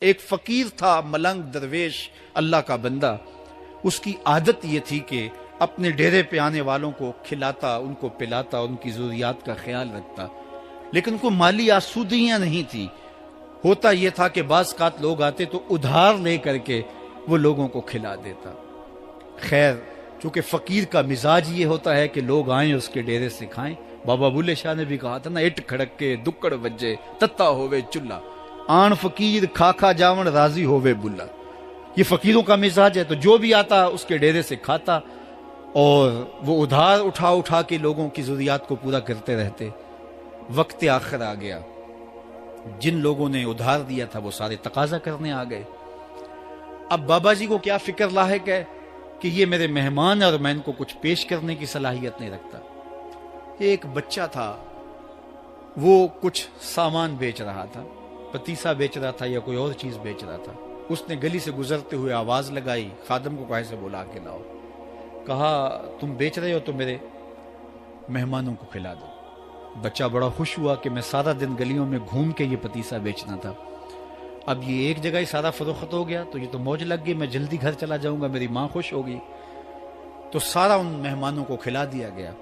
ایک فقیر تھا، ملنگ درویش، اللہ کا بندہ. اس کی عادت یہ تھی کہ اپنے ڈیرے پہ آنے والوں کو کھلاتا، ان کو پلاتا، ان کی ضروریات کا خیال رکھتا، لیکن کو مالی آسودگیاں نہیں تھی. ہوتا یہ تھا کہ بعض اوقات لوگ آتے تو ادھار لے کر کے وہ لوگوں کو کھلا دیتا. خیر، چونکہ فقیر کا مزاج یہ ہوتا ہے کہ لوگ آئیں اس کے ڈیرے سے کھائیں. بابا بلے شاہ نے بھی کہا تھا نا، اٹ کھڑک کے دکڑ بجے تتا ہوئے چلا، آن فقیر کھا کھا جاون راضی ہوئے بلا. یہ فقیروں کا مزاج ہے. تو جو بھی آتا اس کے ڈیرے سے کھاتا، اور وہ ادھار اٹھا اٹھا کے لوگوں کی ضروریات کو پورا کرتے رہتے. وقت آخر آ گیا، جن لوگوں نے ادھار دیا تھا وہ سارے تقاضا کرنے آ گئے. اب بابا جی کو کیا فکر لاحق ہے کہ یہ میرے مہمان اور میں ان کو کچھ پیش کرنے کی صلاحیت نہیں رکھتا. ایک بچہ تھا، وہ کچھ سامان بیچ رہا تھا، پتیسا بیچ رہا تھا یا کوئی اور چیز بیچ رہا تھا. اس نے گلی سے گزرتے ہوئے آواز لگائی، خادم کو کہا سے بلا کے لاؤ. کہا تم بیچ رہے ہو تو میرے مہمانوں کو کھلا دو. بچہ بڑا خوش ہوا کہ میں سارا دن گلیوں میں گھوم کے یہ پتیسا بیچنا تھا، اب یہ ایک جگہ ہی سارا فروخت ہو گیا تو یہ تو موج لگ گئی، میں جلدی گھر چلا جاؤں گا، میری ماں خوش ہوگی. تو سارا ان مہمانوں کو کھلا دیا گیا.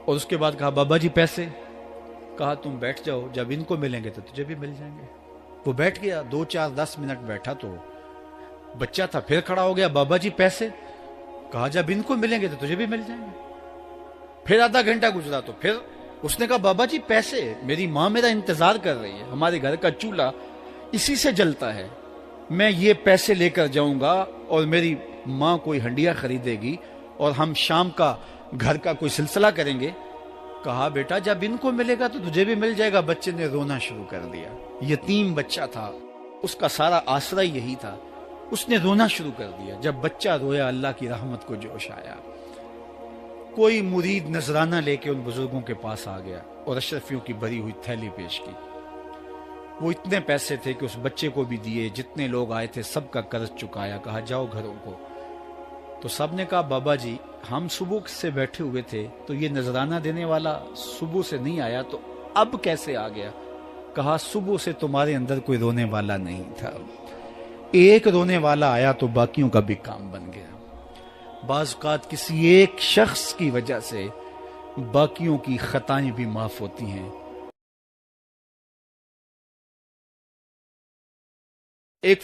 اور اس کے بعد کہا بابا جی پیسے؟ کہا تم بیٹھ جاؤ، جب ان کو ملیں گے تو تجھے بھی مل جائیں گے. وہ بیٹھ گیا، 2 4 10 منٹ بیٹھا تو بچہ تھا پھر کھڑا ہو گیا، بابا جی پیسے؟ کہا جب ان کو ملیں گے تو تجھے بھی مل جائیں گے. پھر آدھا گھنٹہ گزرا تو پھر اس نے کہا بابا جی پیسے؟ میری ماں میرا انتظار کر رہی ہے، ہمارے گھر کا چولہا اسی سے جلتا ہے، میں یہ پیسے لے کر جاؤں گا اور میری ماں کوئی ہنڈیا خریدے گی اور ہم شام کا گھر کا کوئی سلسلہ کریں گے. کہا بیٹا جب ان کو ملے گا تو تجھے بھی مل جائے گا. بچے نے رونا شروع کر دیا. یتیم بچہ تھا، اس کا سارا آسرا یہی تھا. اس نے رونا شروع کر دیا. جب بچہ رویا اللہ کی رحمت کو جوش آیا. کوئی مرید نذرانہ لے کے ان بزرگوں کے پاس آ گیا اور اشرفیوں کی بھری ہوئی تھیلی پیش کی. وہ اتنے پیسے تھے کہ اس بچے کو بھی دیے، جتنے لوگ آئے تھے سب کا قرض چکایا. کہا جاؤ گھروں کو. تو سب نے کہا بابا جی ہم صبح سے بیٹھے ہوئے تھے تو یہ نذرانہ دینے والا صبح سے نہیں آیا تو اب کیسے آ گیا؟ کہا صبح سے تمہارے اندر کوئی رونے والا نہیں تھا، ایک رونے والا آیا تو باقیوں کا بھی کام بن گیا. بعض اوقات کسی ایک شخص کی وجہ سے باقیوں کی خطائیں بھی معاف ہوتی ہیں. ایک